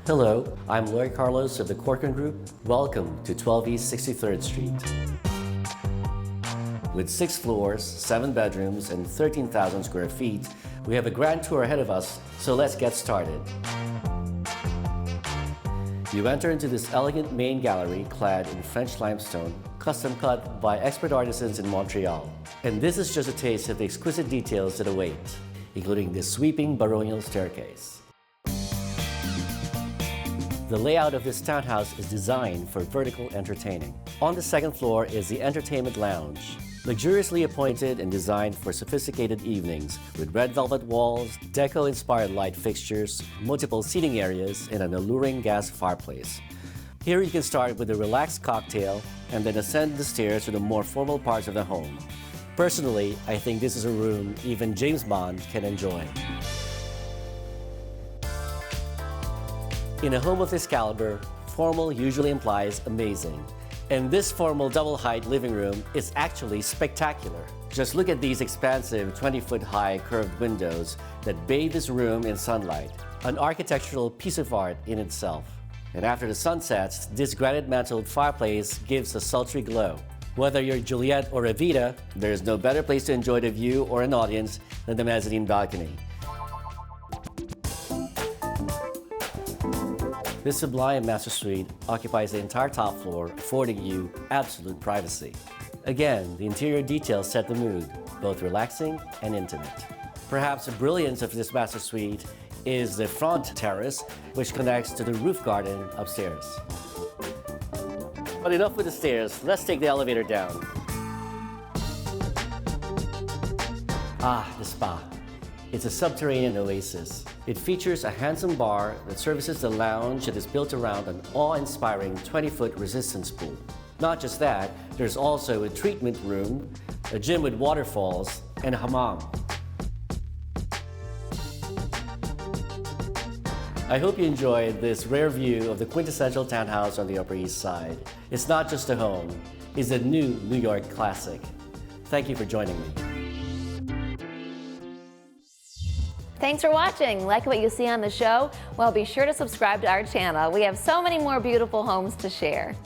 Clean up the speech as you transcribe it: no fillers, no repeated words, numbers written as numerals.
Hello, I'm Loy Carlos of the Corcoran Group. Welcome to 12 East 63rd Street. With 6 floors, 7 bedrooms, and 13,000 square feet, we have a grand tour ahead of us, so let's get started. You enter into this elegant main gallery clad in French limestone, custom cut by expert artisans in Montreal. And this is just a taste of the exquisite details that await, including this sweeping baronial staircase. The layout of this townhouse is designed for vertical entertaining. On the second floor is the entertainment lounge, luxuriously appointed and designed for sophisticated evenings with red velvet walls, deco-inspired light fixtures, multiple seating areas, and an alluring gas fireplace. Here you can start with a relaxed cocktail and then ascend the stairs to the more formal parts of the home. Personally, I think this is a room even James Bond can enjoy. In a home of this caliber, formal usually implies amazing. And this formal double-height living room is actually spectacular. Just look at these expansive 20-foot-high curved windows that bathe this room in sunlight, an architectural piece of art in itself. And after the sun sets, this granite-mantled fireplace gives a sultry glow. Whether you're Juliet or Evita, there's no better place to enjoy the view or an audience than the mezzanine balcony. This sublime master suite occupies the entire top floor, affording you absolute privacy. Again, the interior details set the mood, both relaxing and intimate. Perhaps the brilliance of this master suite is the front terrace, which connects to the roof garden upstairs. But enough with the stairs, let's take the elevator down. Ah, the spa. It's a subterranean oasis. It features a handsome bar that services the lounge that is built around an awe-inspiring 20-foot resistance pool. Not just that, there's also a treatment room, a gym with waterfalls, and a hammam. I hope you enjoyed this rare view of the quintessential townhouse on the Upper East Side. It's not just a home, it's a new New York classic. Thank you for joining me. Thanks for watching. Like what you see on the show? Well, be sure to subscribe to our channel. We have so many more beautiful homes to share.